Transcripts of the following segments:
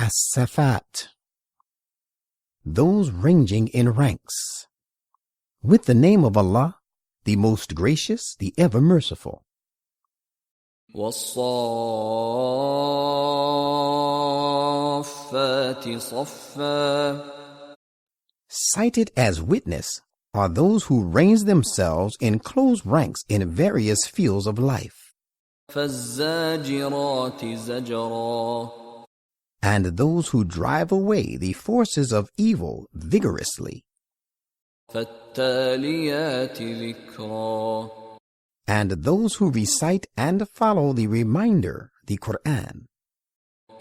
As-Saffat, those ranging in ranks. With the name of Allah, the most gracious, the ever merciful. وَالصَّافَّاتِ صَفًّا. Cited as witness are those who range themselves in close ranks in various fields of life. فَالزَّاجِرَاتِ زَجْرًا. And those who drive away the forces of evil vigorously. فَالتَّالِيَاتِ ذِكْرًا. And those who recite and follow the reminder, the Quran.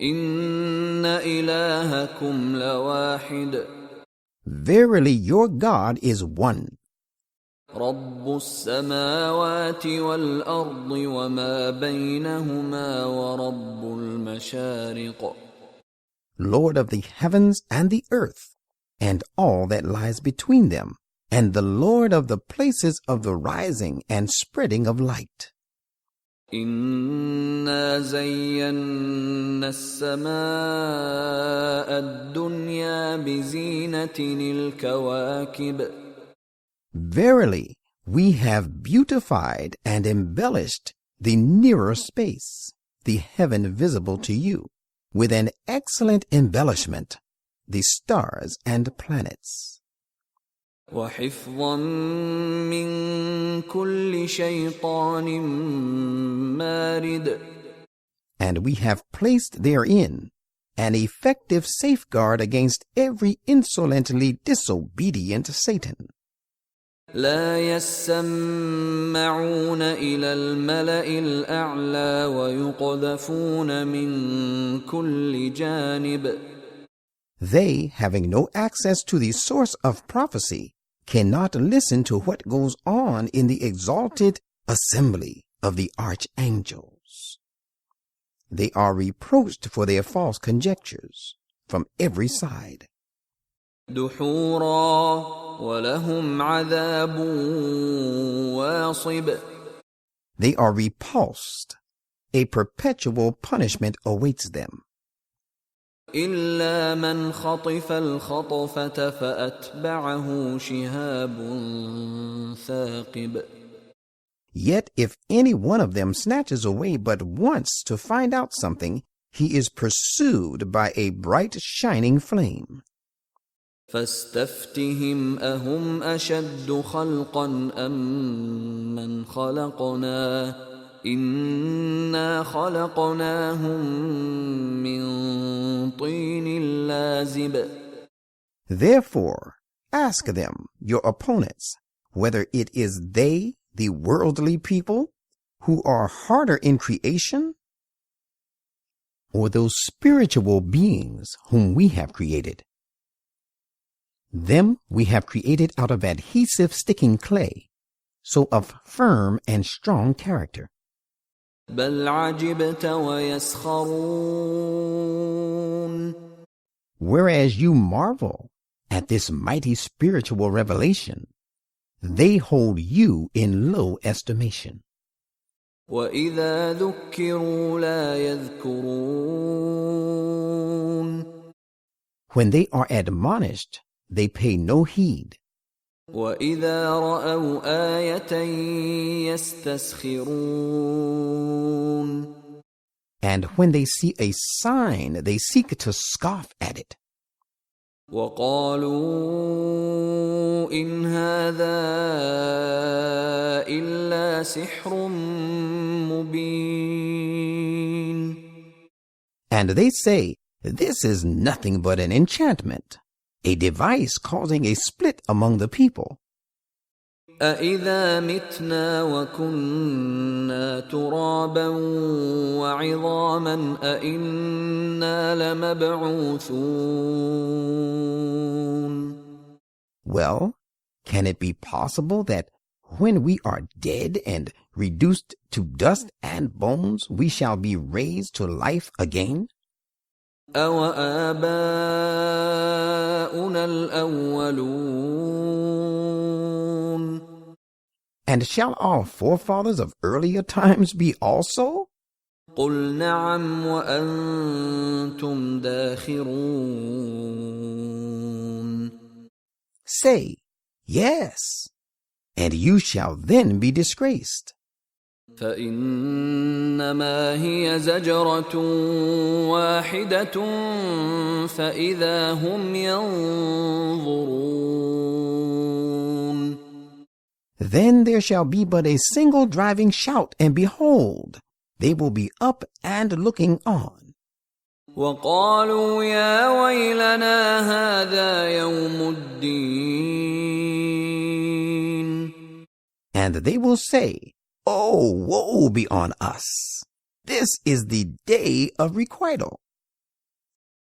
إِنَّ إِلَٰهَكُمْ لَوَاحِدٌ. Verily your God is one. رَبُّ السَّمَاوَاتِ وَالْأَرْضِ وَمَا بَيْنَهُمَا وَرَبُّ الْمَشَارِقِ. Lord of the heavens and the earth, and all that lies between them, and the Lord of the places of the rising and spreading of light. إِنَّا زَيَّنَّا السَّمَاءَ الدُّنْيَا بِزِينَةٍ الْكَوَاكِبِ. Verily, we have beautified and embellished the nearer space, the heaven visible to you, with an excellent embellishment, the stars and planets. وَحِفْظًا مِّن كُلِّ شَيْطَانٍ مَارِدٍ. And we have placed therein an effective safeguard against every insolently disobedient Satan. لا يسمعون إلى الملأ الأعلى ويقذفون من كل جانب. They, having no access to the source of prophecy, cannot listen to what goes on in the exalted assembly of the archangels. They are reproached for their false conjectures from every side. دحورا ولهم عذاب واصب. They are repulsed. A perpetual punishment awaits them. إلا من خطف الخطفة فأتبعه شهاب ثاقب. Yet if any one of them snatches away but once to find out something, he is pursued by a bright shining flame. فاستفتهم أهم أشد خلقا أم من خلقنا إنا خلقناهم من طين لازب. Therefore, ask them, your opponents, whether it is they, the worldly people, who are harder in creation, or those spiritual beings whom we have created. Them we have created out of adhesive sticking clay, so of firm and strong character. بل عجبت ويسخرون. Whereas you marvel at this mighty spiritual revelation, they hold you in low estimation. وإذا ذكروا لا يذكرون. When they are admonished, they pay no heed. وَإِذَا رَأَوْا آيَةً يَسْتَسْخِرُونَ. And when they see a sign, they seek to scoff at it. وَقَالُوا إِنْ هَذَا إِلَّا سِحْرٌ مُبِينٌ. And they say, this is nothing but an enchantment, a device causing a split among the people. أَإِذَا مِتْنَا وَكُنَّا تُرَابًا وَعِظَامًا أَإِنَّا لَمَبْعُوثُونَ. Well, can it be possible that when we are dead and reduced to dust and bones, we shall be raised to life again? أَوَآبَاؤُنَا الْأَوَّلُونَ. And shall our forefathers of earlier times be also? قل نعم وأنتم داخرون. Say, yes, and you shall then be disgraced. فإنما هي زجرة واحدة فإذا هم ينظرون. Then there shall be but a single driving shout, and behold, they will be up and looking on. وقالوا يا ويلنا هذا يوم الدين. And they will say, oh, woe be on us! This is the day of requital.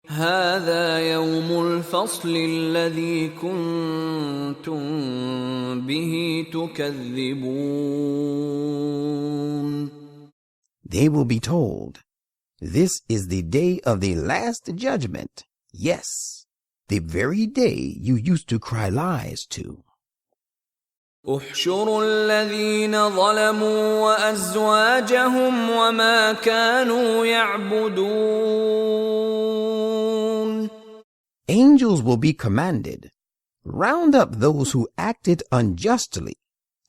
هذا يوم الفصل الذي كنتم به تكذبون. They will be told, this is the day of the last judgment. Yes, the very day you used to cry lies to. احشروا الذين ظلموا وأزواجهم وما كانوا يعبدون. Angels will be commanded, round up those who acted unjustly,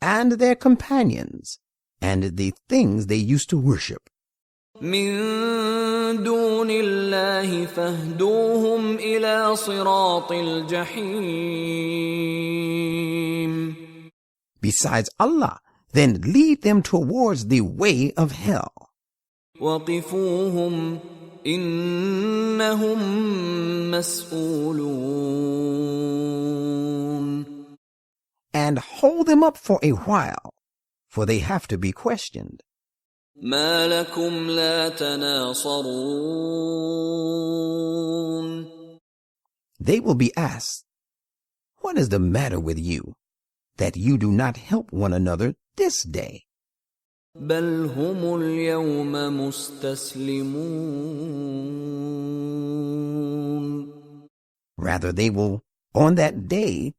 and their companions, and the things they used to worship. من دون الله فاهدوهم إلى صراط الجحيم. Besides Allah, then lead them towards the way of hell. وقفوهم إنهم مسؤولون. And hold them up for a while, for they have to be questioned. ما لكم لا تناصرون. They will be asked, what is the matter with you, that you do not help one another this day? بل هم اليوم مستسلمون. Rather, they will, on that day,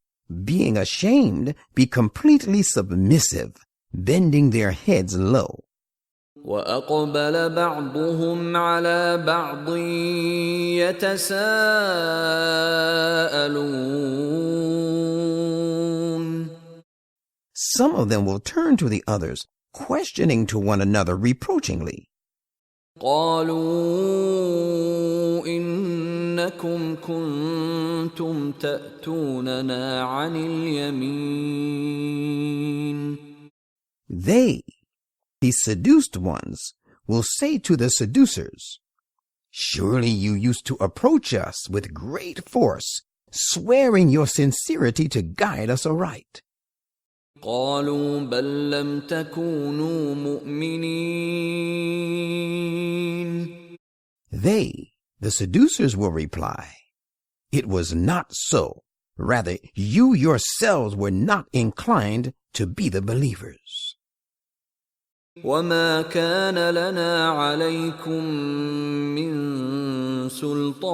being ashamed, be completely submissive, bending their heads low. وأقبل بعضهم على بعض يتساءلون. Some of them will turn to the others, questioning to one another reproachingly. قالوا إنكم كنتم تأتوننا عن اليمين. They, the seduced ones, will say to the seducers, surely you used to approach us with great force, swearing your sincerity to guide us aright. قالوا بل لم تكونوا مؤمنين. They, the seducers, will reply, it was not so. Rather, you yourselves were not inclined to be the believers. وما كان لنا عليكم من سلطان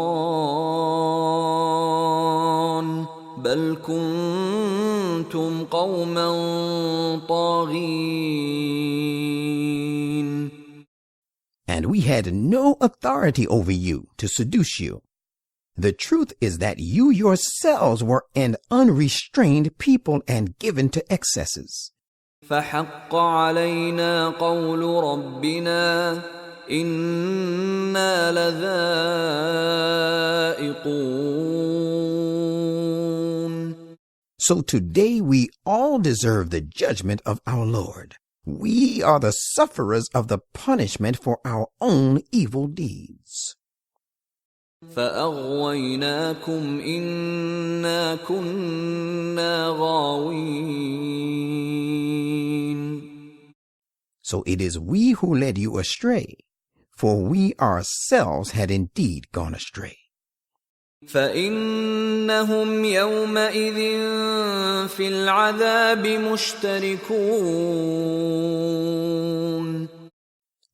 بل كنتم قوما طاغين. And we had no authority over you to seduce you. The truth is that you yourselves were an unrestrained people and given to excesses. فحق علينا قول ربنا إنا لذائقون. So today we all deserve the judgment of our Lord. We are the sufferers of the punishment for our own evil deeds. فأغويناكم إنا كنا غاوين. So it is we who led you astray, for we ourselves had indeed gone astray. فإنهم يومئذ في العذاب مشتركون.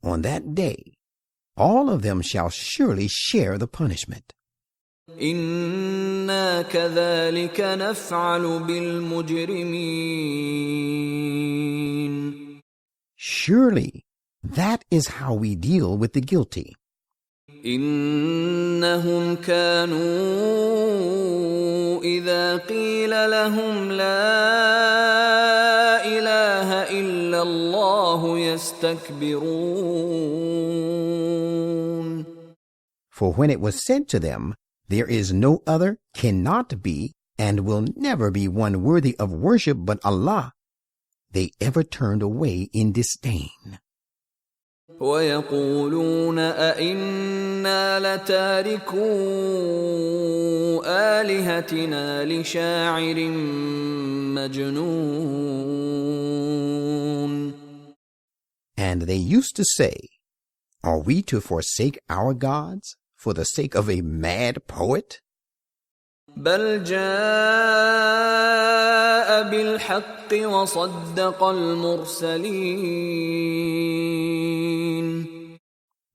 On that day, all of them shall surely share the punishment. إنا كذلك نفعل بالمجرمين. Surely That is how we deal with the guilty. إنهم كانوا إذا قيل لهم لا إله إلا الله يستكبرون. For when it was said to them, there is no other, cannot be, and will never be one worthy of worship but Allah, they ever turned away in disdain. ويقولون أئنا لتاركو آلهتنا لشاعر مجنون. And they used to say, are we to forsake our gods for the sake of a mad poet? بل جاء بالحق وصدق المرسلين.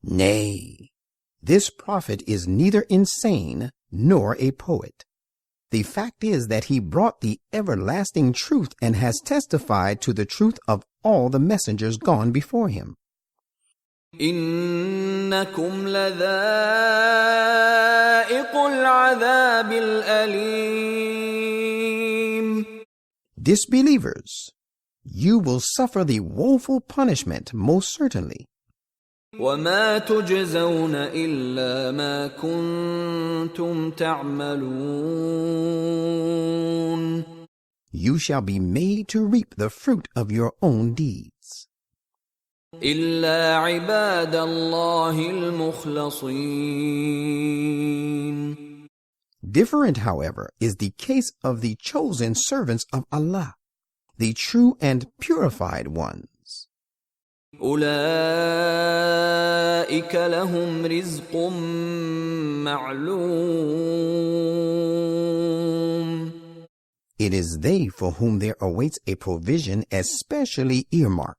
Nay, this prophet is neither insane nor a poet. The fact is that he brought the everlasting truth and has testified to the truth of all the messengers gone before him. إنكم لذائق العذاب الأليم. Disbelievers, you will suffer the woeful punishment most certainly. وما تجزون إلا ما كنتم تعملون. You shall be made to reap the fruit of your own deeds. إلا عباد الله المخلصين. Different, however, is the case of the chosen servants of Allah, the true and purified ones. أولئك لهم رزق معلوم. It is they for whom there awaits a provision especially earmarked.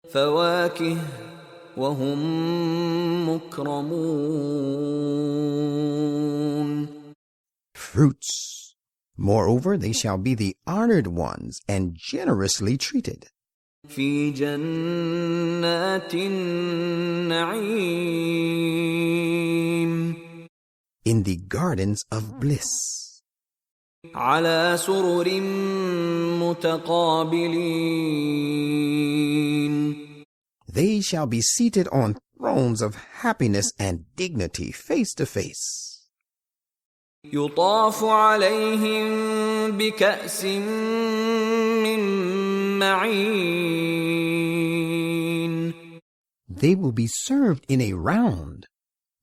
فواكه وهم مكرمون. Fruits. Moreover, they shall be the honored ones and generously treated. في جنات النعيم. In the gardens of bliss. على سرر متقابلين. They shall be seated on thrones of happiness and dignity face to face. يطاف عليهم بكأس من معين. They will be served in a round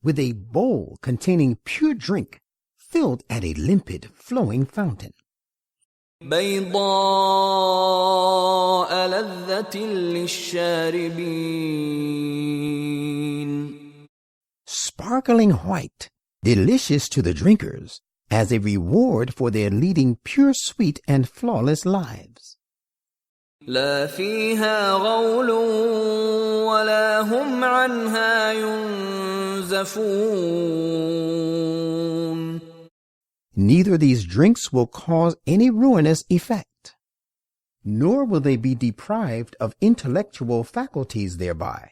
with a bowl containing pure drink filled at a limpid flowing fountain. بيضاء لذة للشاربين. Sparkling white, delicious to the drinkers, as a reward for their leading pure, sweet, and flawless lives. لا فيها غول ولا هم عنها ينزفون. Neither these drinks will cause any ruinous effect, nor will they be deprived of intellectual faculties thereby.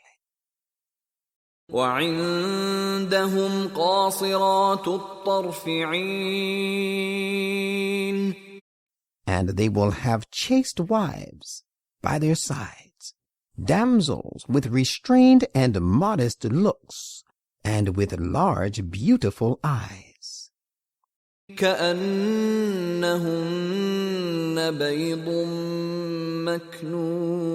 وعندهم قاصرات الطرف عين. And they will have chaste wives by their sides, damsels with restrained and modest looks, and with large beautiful eyes. كأنهن بيض مكنون.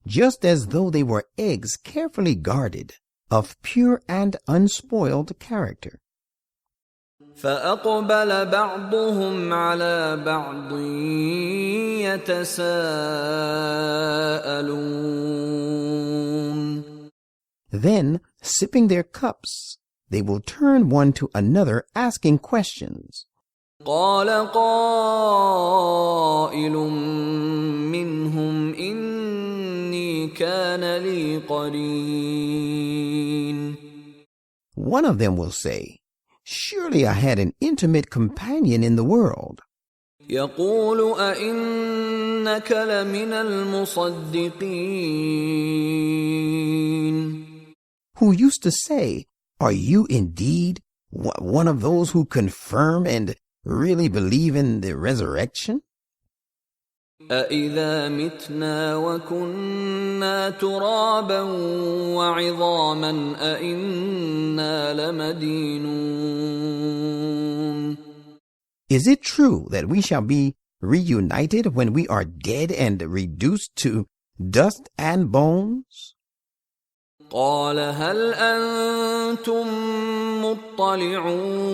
Just as though they were eggs carefully guarded, of pure and unspoiled character. فأقبل بعضهم على بعض يتساءلون. Then, sipping their cups, they will turn one to another asking questions. قال قائل منهم إني كان لي قرين. One of them will say, surely I had an intimate companion in the world. يقول أئنك لمن المصدقين. Who used to say, "Are you indeed one of those who confirm and really believe in the resurrection?" أَإِذَا مِتْنَا وَكُنَّا تُرَابًا وَعِظَامًا أَإِنَّا لَمَدِينُونَ. Is it true that we shall be reunited when we are dead and reduced to dust and bones? قال هل أنتم مطلعون.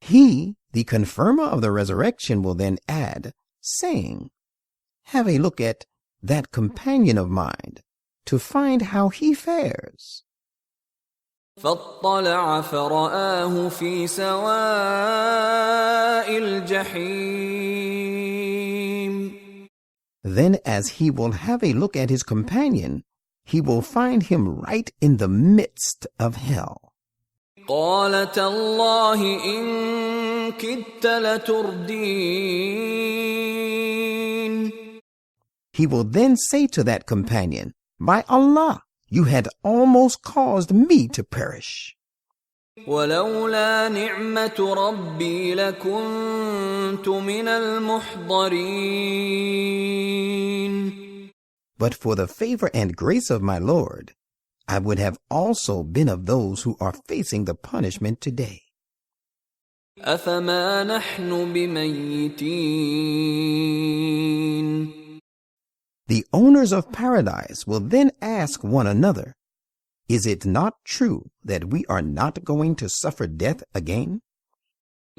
He, the confirmer of the resurrection, will then add, saying, "Have a look at that companion of mine to find how he fares." فاطلع فرآه في سواء الجحيم. Then as he will have a look at his companion, he will find him right in the midst of hell. قال تالله إن كدت لتردين. He will then say to that companion, "By Allah, you had almost caused me to perish. ولولا نعمة ربي لكنت من المحضرين. But for the favor and grace of my Lord, I would have also been of those who are facing the punishment today." أفما نحن بميتين. The owners of paradise will then ask one another, "Is it not true that we are not going to suffer death again?"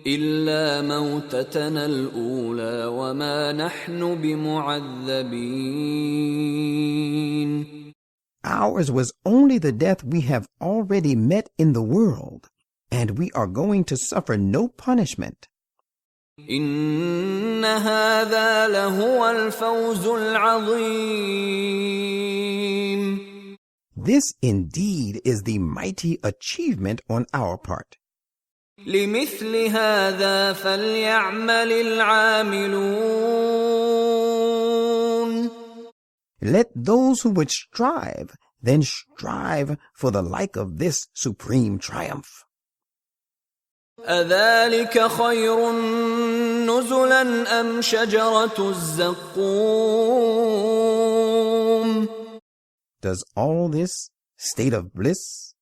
إلا موتتنا الأولى وما نحن بمعذبين. Ours was only the death we have already met in the world, and we are going to suffer no punishment. إن هذا لهو الفوز العظيم. This indeed is the mighty achievement on our part. لمثل هذا فليعمل العاملون. Let those who would strive then strive for the like of this supreme triumph. أذلك خير نزلا أم شجرة الزقوم. Does all this state of bliss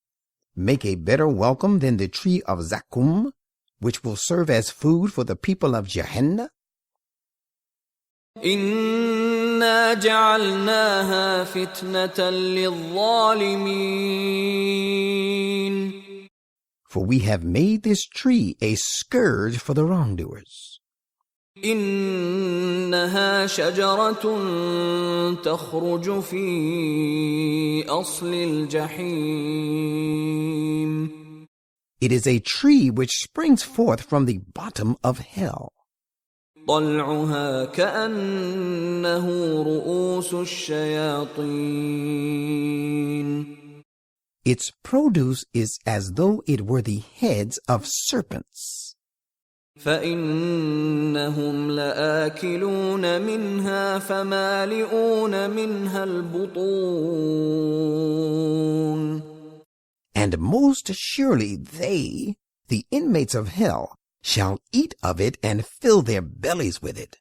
make a better welcome than the tree of Zakum, which will serve as food for the people of Jahannam? إنا جعلناها فتنة للظالمين. For we have made this tree a scourge for the wrongdoers. إنها شجرة تخرج في أصل الجحيم. It is a tree which springs forth from the bottom of hell. طلعها كأنه رؤوس الشياطين. Its produce is as though it were the heads of serpents. فإنهم لآكلون منها فمالئون منها البطون. And most surely they, the inmates of hell, shall eat of it and fill their bellies with it.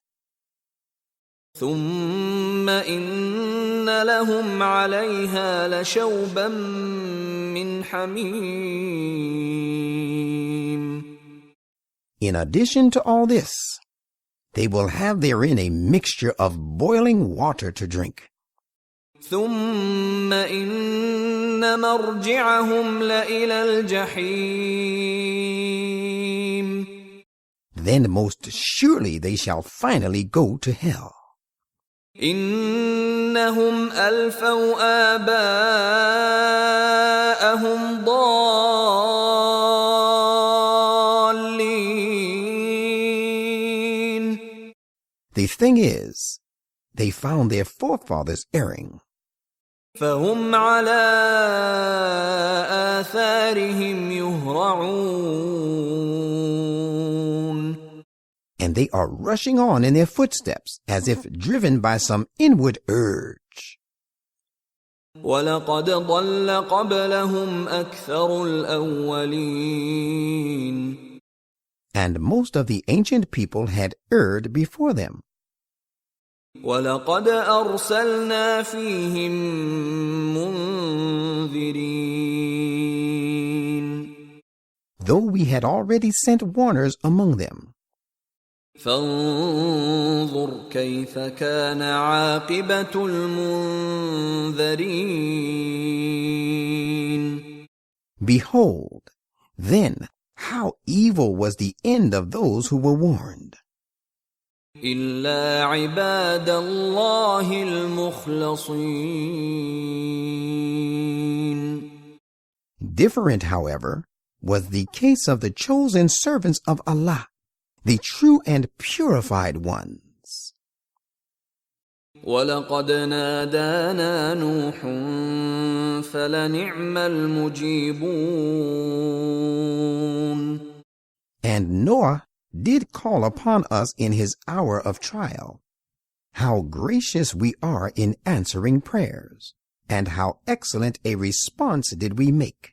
ثم إن لهم عليها لشوبا من حميم. In addition to all this, they will have therein a mixture of boiling water to drink. ثم إن مرجعهم لإلى الجحيم. Then most surely they shall finally go to hell. إنهم ألفوا آباءهم ضالين. The thing is, they found their forefathers erring. فهم على آثارهم يهرعون. and they are rushing on in their footsteps as if driven by some inward urge. وَلَقَدْ ضَلَّ قَبْلَهُمْ أَكْثَرُ الْأَوَّلِينَ. And most of the ancient people had erred before them. وَلَقَدْ أَرْسَلْنَا فِيهِم مُنذِرِينَ. Though we had already sent warners among them. فانظر كيف كان عاقبة المنذرين. Behold, then how evil was the end of those who were warned. إلا عباد الله المخلصين. Different, however, was the case of the chosen servants of Allah, the true and purified ones. وَلَقَدْ نَادَانَا نُوحٌ فَلَنِعْمَ الْمُجِيبُونَ. And Noah did call upon us in his hour of trial. How gracious we are in answering prayers, and how excellent a response did we make.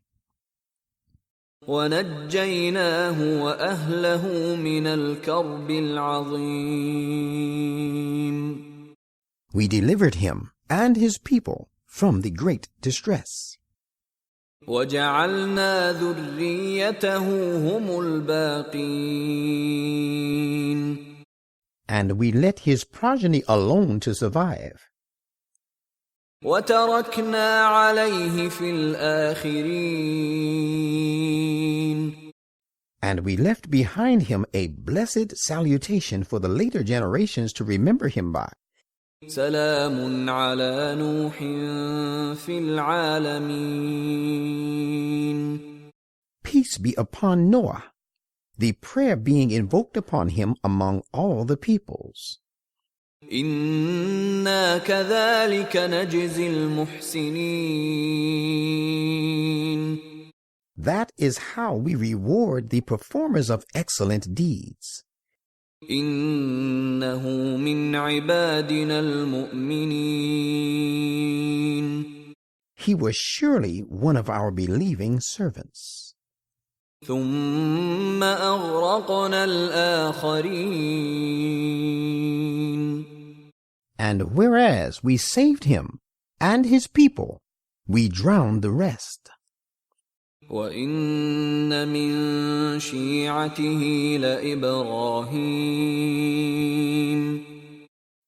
وَنَجَّيْنَاهُ وَأَهْلَهُ مِنَ الْكَرْبِ الْعَظِيمِ. We delivered him and his people from the great distress. وَجَعَلْنَا ذُرِّيَّتَهُ هُمُ الْبَاقِينَ. And we let his progeny alone to survive. وَتَرَكْنَا عَلَيْهِ فِي الْآخِرِينَ. And we left behind him a blessed salutation for the later generations to remember him by. سلام على نوح في العالمين. Peace be upon Noah, the prayer being invoked upon him among all the peoples. إنا كذلك نجزي المحسنين. That is how we reward the performers of excellent deeds. إنه من عبادنا المؤمنين. He was surely one of our believing servants. ثم أغرقنا الآخرين. And whereas we saved him and his people, we drowned the rest. وَإِنَّ مِن شِيعَتِهِ لَإِبْرَاهِيمَ.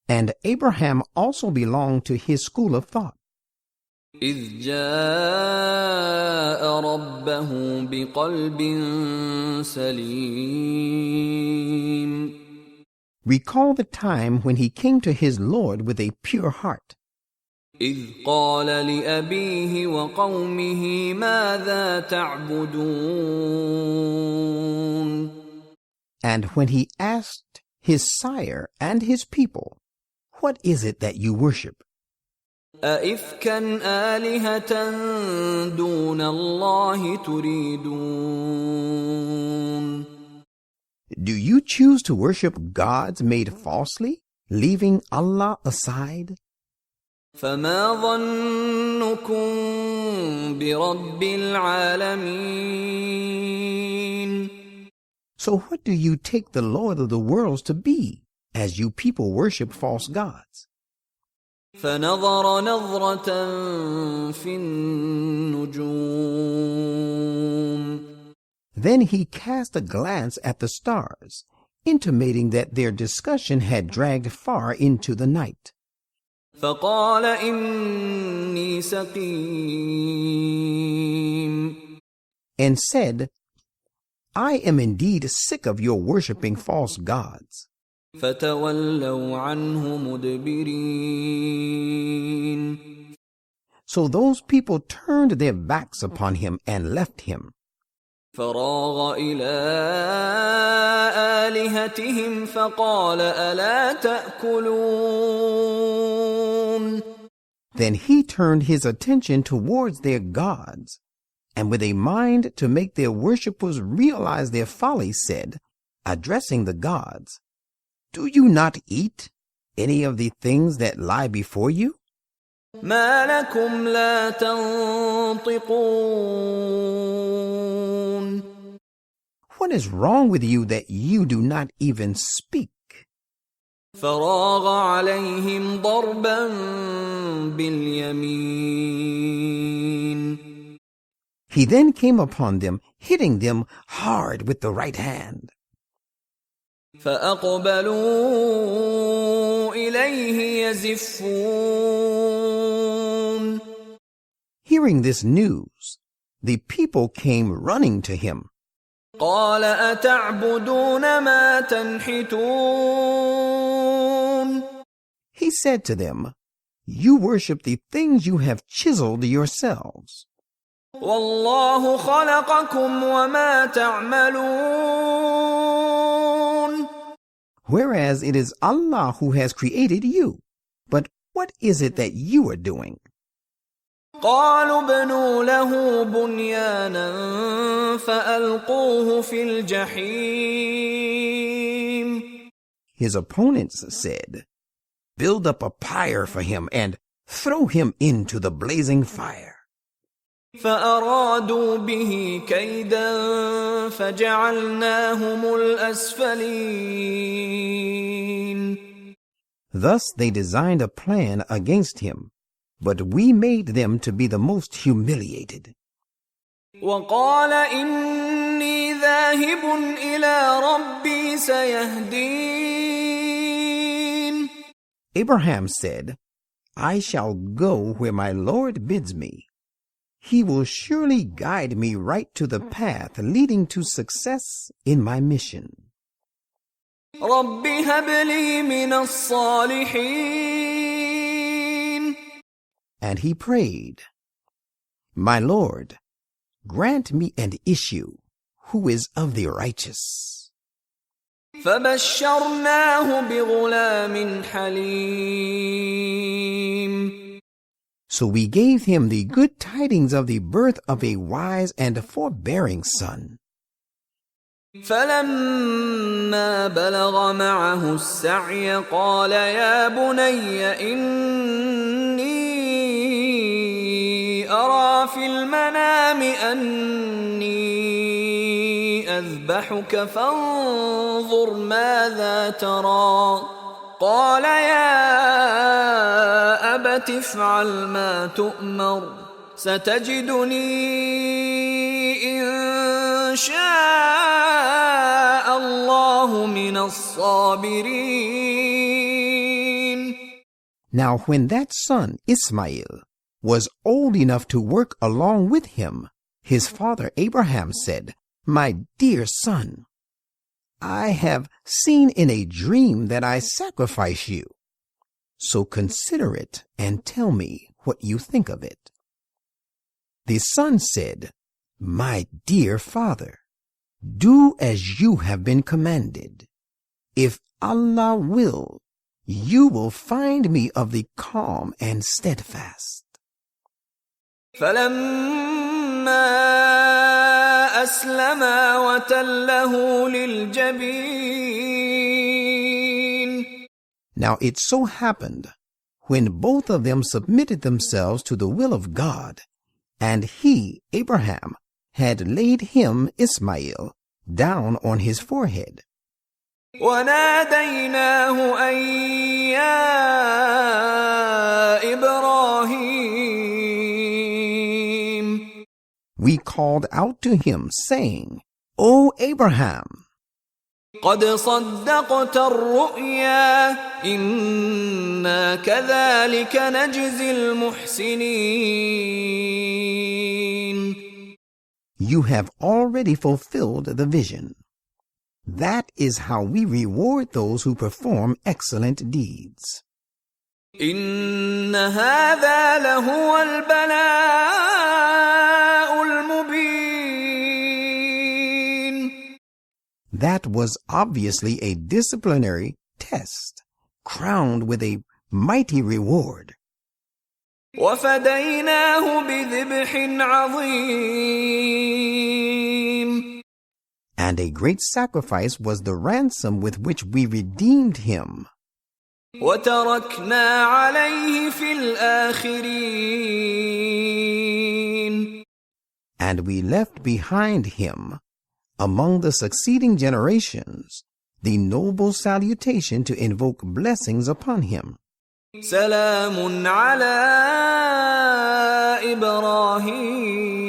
And Abraham also belonged to his school of thought. إِذْ جَاءَ رَبَّهُ بِقَلْبٍ سَلِيمٍ. Recall the time when he came to his Lord with a pure heart. إِذْ قَالَ لِأَبِيهِ وَقَوْمِهِ مَاذَا تَعْبُدُونَ. And when he asked his sire and his people, what is it that you worship? أَإِفْكًا آلِهَةً دُونَ اللَّهِ تُرِيدُونَ. Do you choose to worship gods made falsely, leaving Allah aside? فَمَا ظَنُّكُمْ بِرَبِّ الْعَالَمِينَ. So what do you take the Lord of the worlds to be, as you people worship false gods? فَنَظَرَ نَظْرَةً فِي النُّجُومِ. Then he cast a glance at the stars, intimating that their discussion had dragged far into the night. فَقَالَ إِنِّي سَقِيمٌ. And said, I am indeed sick of your worshipping false gods. فَتَوَلَّوْا عَنْهُ مُدْبِرِينَ. So those people turned their backs upon him and left him. فَرَاغَ إِلَىٰ آلِهَتِهِمْ فَقَالَ أَلَا تَأْكُلُونَ. Then he turned his attention towards their gods, and with a mind to make their worshippers realize their folly said, addressing the gods, Do you not eat any of the things that lie before you? ما لكم لا تنطقون What is wrong with you that you do not even speak? فراغ عليهم ضربا باليمين He then came upon them, hitting them hard with the right hand. فأقبلوا إليه يزفون Hearing this news, the people came running to him. قال أتعبدون ما تنحتون He said to them, You worship the things you have chiseled yourselves, والله خلقكم وما تعملون whereas it is Allah who has created you. But what is it that you are doing? قالوا ابنوا له بنيانا فألقوه في الجحيم His opponents said, Build up a pyre for him and throw him into the blazing fire. فأرادوا به كيدا فجعلناهم الأسفلين Thus they designed a plan against him, but we made them to be the most humiliated. وقال إني ذاهب إلى ربي سيهدين Abraham said, I shall go where my Lord bids me. He will surely guide me right to the path leading to success in my mission. رب هب لي من الصالحين And he prayed, My Lord, grant me an issue who is of the righteous. فبشرناه بغلام حليم So we gave him the good tidings of the birth of a wise and forbearing son. فلما بلغ معه السعي قال يا بني إني أرى في المنام أني أذبحك فانظر ماذا ترى قال يا أبت افعل ما تؤمر ستجدني إن شاء الله من الصابرين. Now when that son, Ismail, was old enough to work along with him, his father Abraham said, My dear son, I have seen in a dream that I sacrifice you. So consider it and tell me what you think of it. The son said, My dear father, do as you have been commanded. If Allah will, you will find me of the calm and steadfast. فلما أسلما وتله للجبين Now it so happened, when both of them submitted themselves to the will of God, and he, Abraham, had laid him, Ismail, down on his forehead. وناديناه أن يا إبراهيم We called out to him, saying, O Abraham, قد صدقت الرؤيا إنا كذلك نجزي المحسنين. you have already fulfilled the vision. That is how we reward those who perform excellent deeds. إن هذا لهو البلاء المبين. That was obviously a disciplinary test, crowned with a mighty reward. وفديناه بذبح عظيم. And a great sacrifice was the ransom with which we redeemed him. وتركنا عليه في الآخرين. And we left behind him, among the succeeding generations, the noble salutation to invoke blessings upon him. سلام على إبراهيم.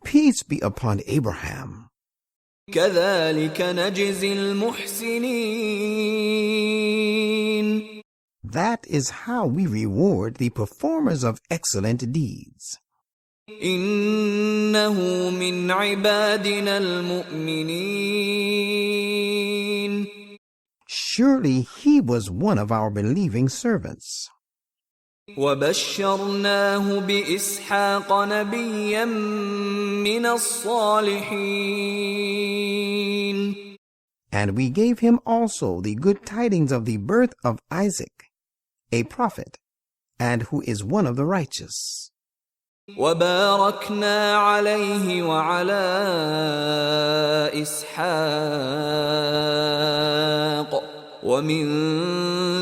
Peace be upon Abraham. كذلك نجزي المحسنين. That is how we reward the performers of excellent deeds. إنه من عبادنا المؤمنين. Surely he was one of our believing servants. وبشرناه بإسحاق نبيا من الصالحين. And we gave him also the good tidings of the birth of Isaac, a prophet, and who is one of the righteous. وباركنا عليه وعلى إسحاق ومن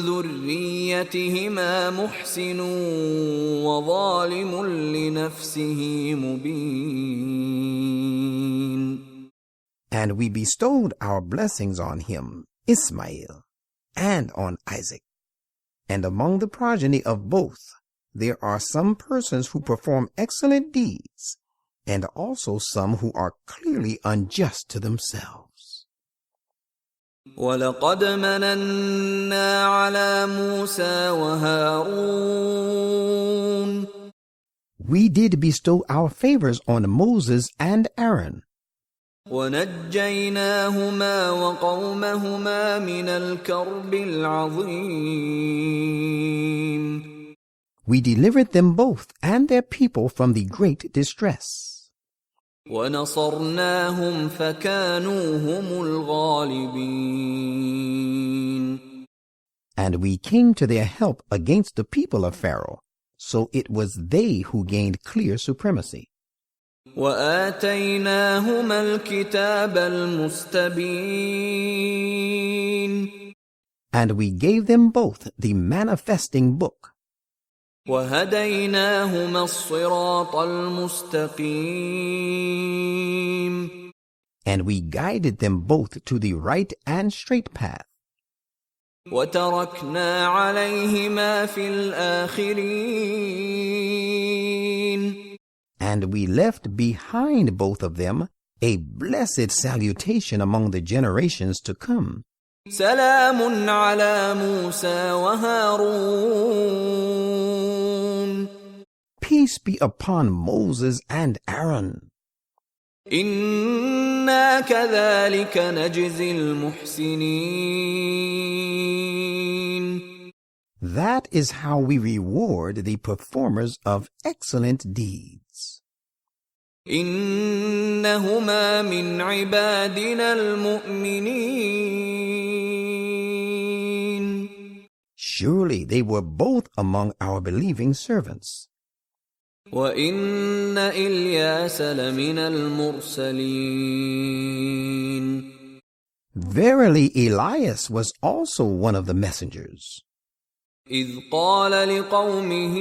ذريتهما محسن وظالم لنفسه مبين. And we bestowed our blessings on him, Ismail, and on Isaac. And among the progeny of both, there are some persons who perform excellent deeds, and also some who are clearly unjust to themselves. وَلَقَدْ مَنَنَّا عَلَى مُوسَى وَهَارُونَ. We did bestow our favors on Moses and Aaron. وَنَجَّيْنَاهُمَا وَقَوْمَهُمَا مِنَ الْكَرْبِ الْعَظِيمِ. We delivered them both and their people from the great distress. وَنَصَرْنَاهُمْ فَكَانُوا هُمُ الْغَالِبِينَ. And we came to their help against the people of Pharaoh, so it was they who gained clear supremacy. وَآتَيْنَاهُمَا الْكِتَابَ الْمُسْتَبِينَ. And we gave them both the manifesting book. وَهَدَيْنَاهُمَا الصِّرَاطَ الْمُسْتَقِيمَ. And we guided them both to the right and straight path. وَتَرَكْنَا عَلَيْهِمَا فِي الْآخِرِينَ. And we left behind both of them a blessed salutation among the generations to come. سلام على موسى وهارون. Peace be upon Moses and Aaron. إنا كذلك نجزي المحسنين. That is how we reward the performers of excellent deeds. إنهما من عبادنا المؤمنين. Surely they were both among our believing servants. وإن إلياس لمن المرسلين. Verily Elias was also one of the messengers. إذ قال لقومه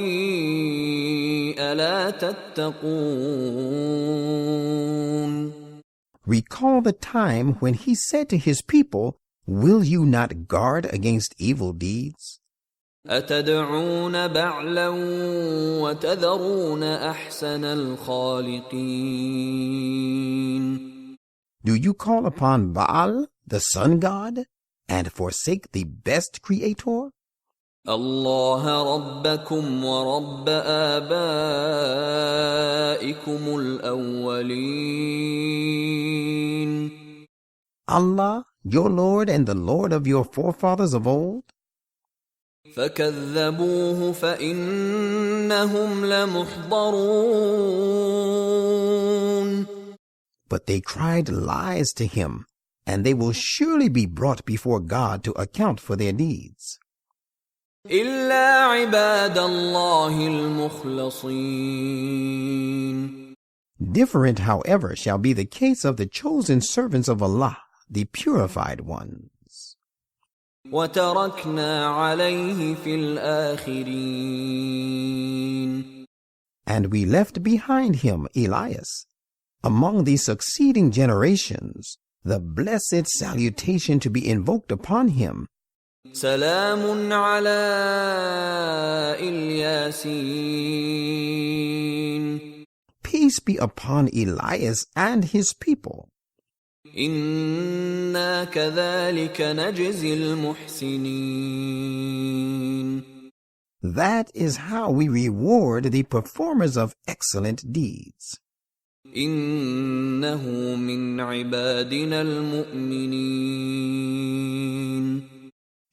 ألا تتقون. Recall the time when he said to his people, "Will you not guard against evil deeds? أتدعون بعلا وتذرون أحسن الخالقين. Do you call upon Baal, the sun god, and forsake the best creator? الله ربكم ورب آبائكم الأولين. Allah, your Lord and the Lord of your forefathers of old? فكذبوه فإنهم لمحضرون. But they cried lies to him, and they will surely be brought before God to account for their deeds. إلا عباد الله المخلصين. Different, however, shall be the case of the chosen servants of Allah, the purified ones. وَتَرَكْنَا عَلَيْهِ فِي الْآخِرِينَ. And we left behind him Elias, among the succeeding generations, the blessed salutation to be invoked upon him. سَلَامٌ عَلَىٰ إِلْيَاسِينَ. Peace be upon Elias and his people. إِنَّا كَذَلِكَ نَجْزِي الْمُحْسِنِينَ. That is how we reward the performers of excellent deeds. إِنَّهُ مِنْ عِبَادِنَا الْمُؤْمِنِينَ.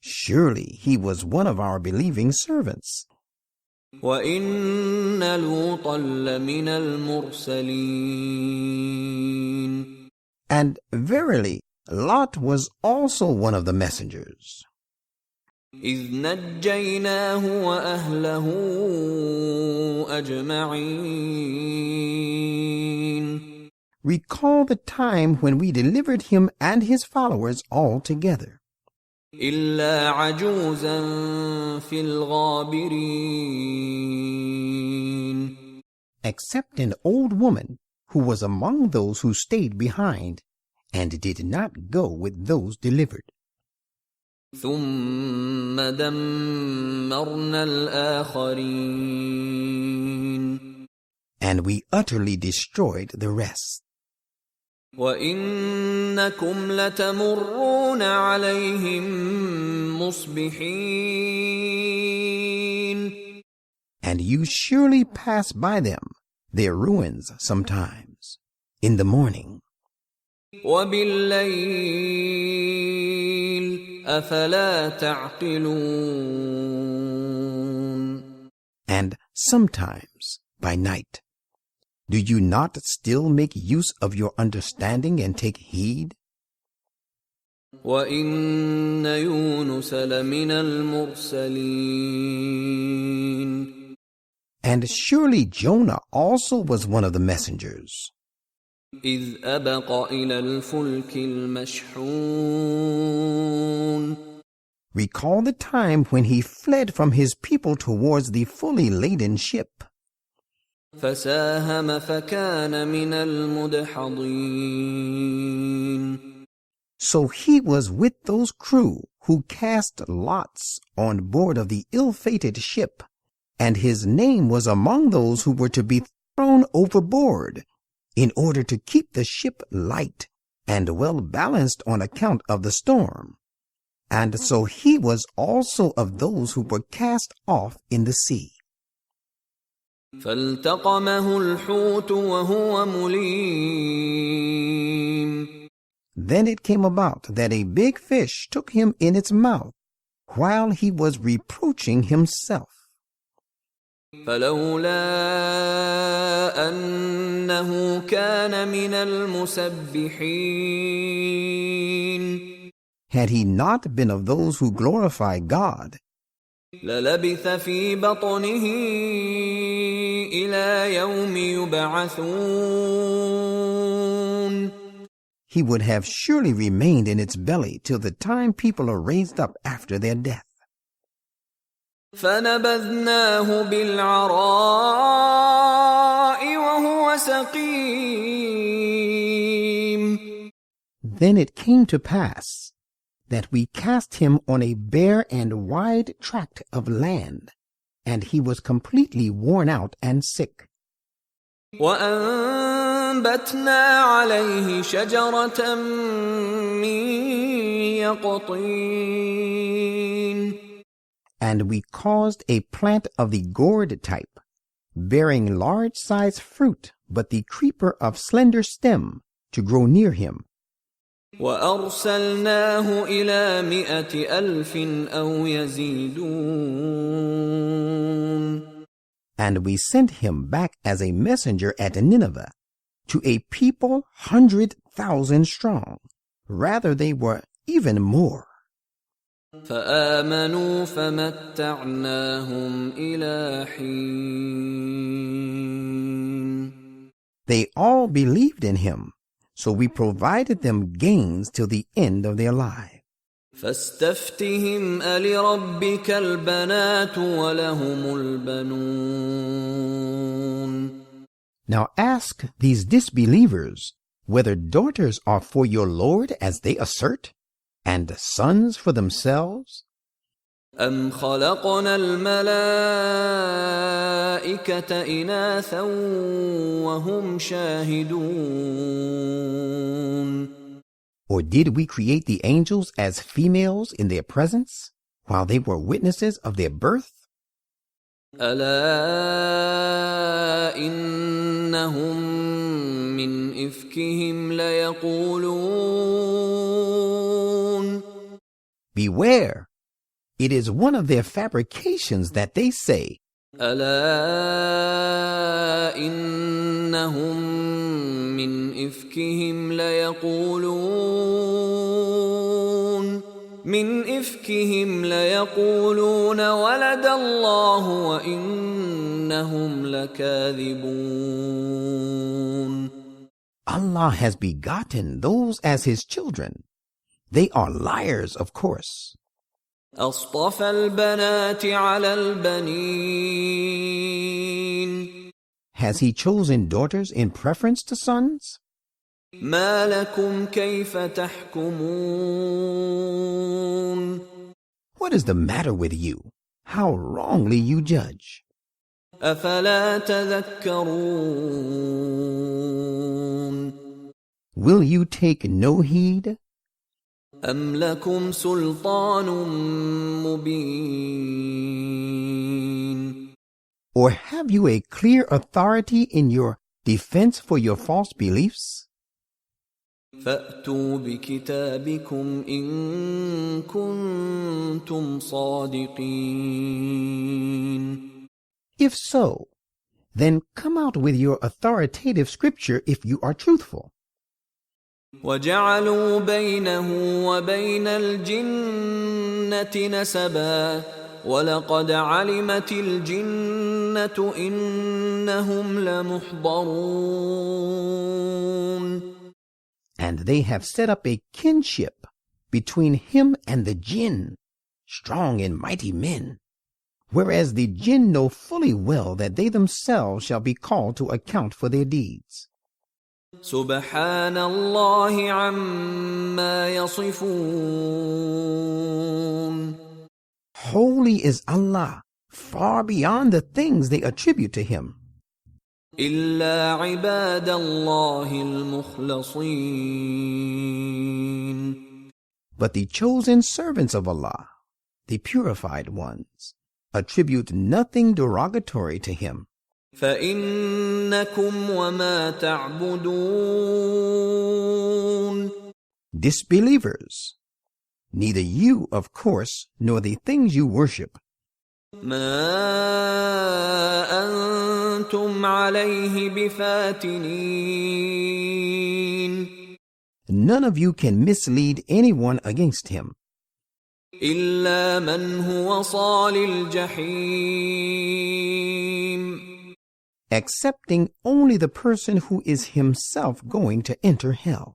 Surely he was one of our believing servants. وَإِنَّ لُوطًا لَمِنَ الْمُرْسَلِينَ. And verily, Lot was also one of the messengers. إِذْ نَجَّيْنَاهُ وَأَهْلَهُ أَجْمَعِينَ. Recall the time when we delivered him and his followers all together. إِلَّا عَجُوزًا فِي الْغَابِرِينَ. Except an old woman who was among those who stayed behind and did not go with those delivered. ثُمَّ دَمَّرْنَا الْآخَرِينَ. And we utterly destroyed the rest. وَإِنَّكُمْ لَتَمُرُّونَ عَلَيْهِمْ مُصْبِحِينَ. And you surely pass by them, their ruins sometimes, in the morning. وَبِاللَّيْلِ أَفَلَا تَعْقِلُونَ. And sometimes by night. Do you not still make use of your understanding and take heed? وَإِنَّ يُونُسَ لَمِنَ الْمُرْسَلِينَ. And surely Jonah also was one of the messengers. إِذْ أَبَقَ إِلَى الْفُلْكِ الْمَشْحُونِ. Recall the time when he fled from his people towards the fully laden ship. فَسَاهَمَ فَكَانَ مِنَ الْمُدْحَضِينَ. So he was with those crew who cast lots on board of the ill-fated ship, and his name was among those who were to be thrown overboard, in order to keep the ship light and well balanced on account of the storm. And so he was also of those who were cast off in the sea. فَالْتَقَمَهُ الْحُوتُ وَهُوَ مُلِيمٌ. Then it came about that a big fish took him in its mouth, while he was reproaching himself. فَلَوْلَا أَنَّهُ كَانَ مِنَ الْمُسَبِّحِينَ. Had he not been of those who glorify God, لَلَبِثَ فِي بَطْنِهِ إِلَى يَوْمِ يُبْعَثُونَ. he would have surely remained in its belly till the time people are raised up after their death. فَنَبَذْنَاهُ بِالْعَرَاءِ وَهُوَ سَقِيمٌ. Then it came to pass that we cast him on a bare and wide tract of land, and he was completely worn out and sick. وَأَنبَتْنَا عَلَيْهِ شَجَرَةً مِّن يَقْطِينٍ. And we caused a plant of the gourd type, bearing large-sized fruit, but the creeper of slender stem, to grow near him. وَأَرْسَلْنَاهُ إِلَى 100,000 أَوْ يَزِيدُونَ. And we sent him back as a messenger at Nineveh, to a people 100,000 strong. Rather, they were even more. فآمنوا فمتعناهم إلى حين. They all believed in him, so we provided them gains till the end of their lives. فاستفتهم ألربك البنات ولهم البنون. Now ask these disbelievers whether daughters are for your Lord as they assert, and sons for themselves. أم خلقنا الملائكة إناثا وهم شاهدون. Or did we create the angels as females in their presence, while they were witnesses of their birth? ألا إنهم من إفكهم ليقولون. Beware, it is one of their fabrications that they say. ألا إنهم من إفكهم ليقولون. من إفكهم ليقولون ولد الله وإنهم لكاذبون. Allah has begotten those as his children. They are liars, of course. أصطفى البنات على البنين. Has he chosen daughters in preference to sons? ما لكم كيف تحكمون. What is the matter with you? How wrongly you judge. أفلا تذكرون. Will you take no heed? أم لكم سلطان مبين. Or have you a clear authority in your defense for your false beliefs? فأتوا بكتابكم إن كنتم صادقين. If so, then come out with your authoritative scripture if you are truthful. وجعلوا بينه وبين الجنة نسبا ولقد علمت الجنة إنهم لمحضرون. And they have set up a kinship between him and the jinn, strong and mighty men, whereas the jinn know fully well that they themselves shall be called to account for their deeds. سبحان الله عما يصفون. Holy is Allah, far beyond the things they attribute to him. إلا عباد الله المخلصين. But the chosen servants of Allah, the purified ones, attribute nothing derogatory to him. فإنكم وما تعبدون. Disbelievers, neither you, of course, nor the things you worship, ما أنتم عليه بفاتنين. none of you can mislead anyone against him, إلا من هو صال الجحيم. excepting only the person who is himself going to enter hell.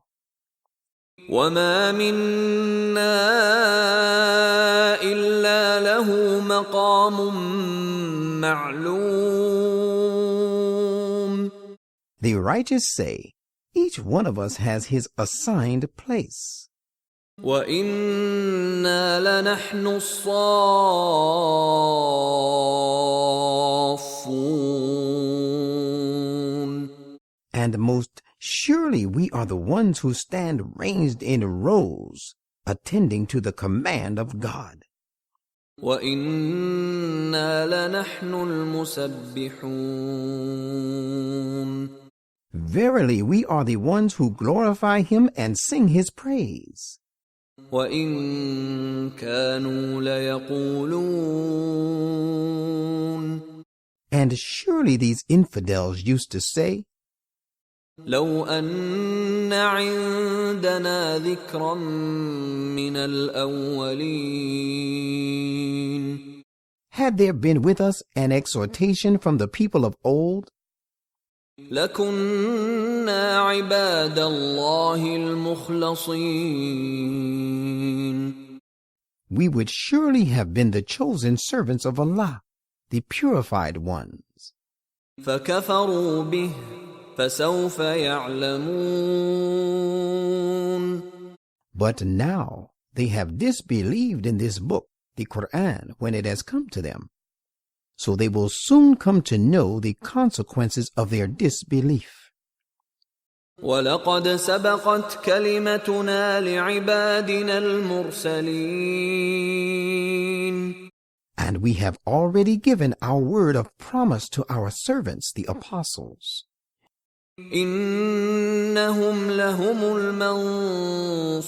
وما منا إلا له مقام معلوم. The righteous say, each one of us has his assigned place. وإنا لنحن الصافون. And most surely we are the ones who stand ranged in rows, attending to the command of God. وإنا لنحن المسبحون. Verily, we are the ones who glorify him and sing his praise. وإن كانوا ليقولون. And surely these infidels used to say, لو أن عندنا ذكرا من الأولين. had there been with us an exhortation from the people of old, لكنا عباد الله المخلصين. We would surely have been the chosen servants of Allah, the purified ones. فكفروا به فسوف يعلمون. But now they have disbelieved in this book, the Quran, when it has come to them. So they will soon come to know the consequences of their disbelief. وَلَقَدْ سَبَقَتْ كَلِمَتُنَا لِعِبَادِنَا الْمُرْسَلِينَ. And we have already given our word of promise to our servants, the apostles. إِنَّهُمْ لَهُمُ الْمَنْصُورُونَ.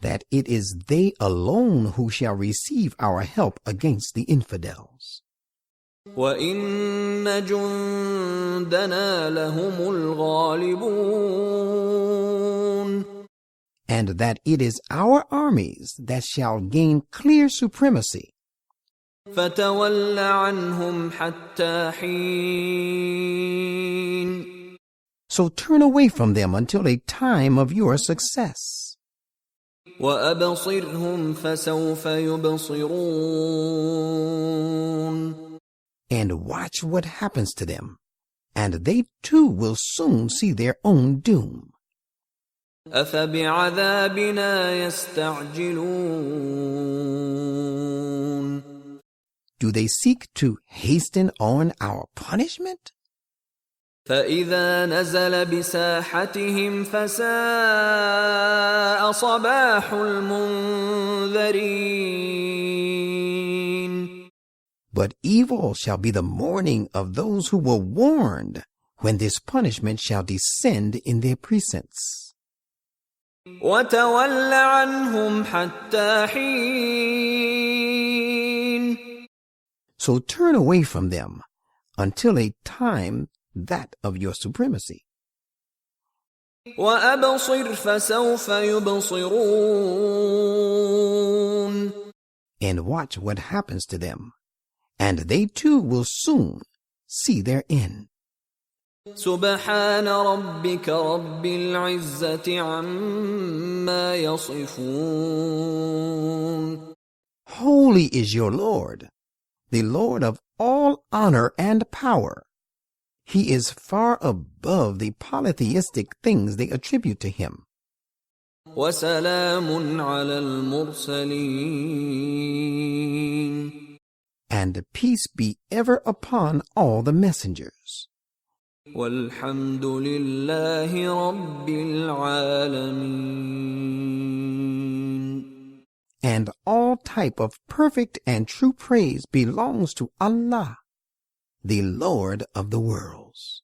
That it is they alone who shall receive our help against the infidels. وَإِنَّ جُنْدَنَا لَهُمُ الْغَالِبُونَ. And that it is our armies that shall gain clear supremacy. فَتَوَلَّ عَنْهُمْ حَتَّى حِينٍ. So turn away from them until a time of your success. وَأَبْصِرْهُمْ فَسَوْفَ يُبْصِرُونَ. And watch what happens to them, and they too will soon see their own doom. أَفَبِعَذَابِنَا يَسْتَعْجِلُونَ. Do they seek to hasten on our punishment? فَإِذَا نَزَلَ بِسَاحَتِهِمْ فَسَاءَ صَبَاحُ الْمُنذَرِينَ. But evil shall be the morning of those who were warned when this punishment shall descend in their precincts. وَتَوَلَّ عَنْهُمْ حَتَّى حِينٍ. So turn away from them until a time that of your supremacy. وَأَبْصِرْ فَسَوْفَ يُبْصِرُونَ. And watch what happens to them, and they too will soon see their end. سبحان ربك رب العزة عما يصفون. Holy is your Lord, the Lord of all honor and power. He is far above the polytheistic things they attribute to him. وسلام على المرسلين. And peace be ever upon all the messengers. والحمد لله رب العالمين. And all type of perfect and true praise belongs to Allah, the Lord of the worlds.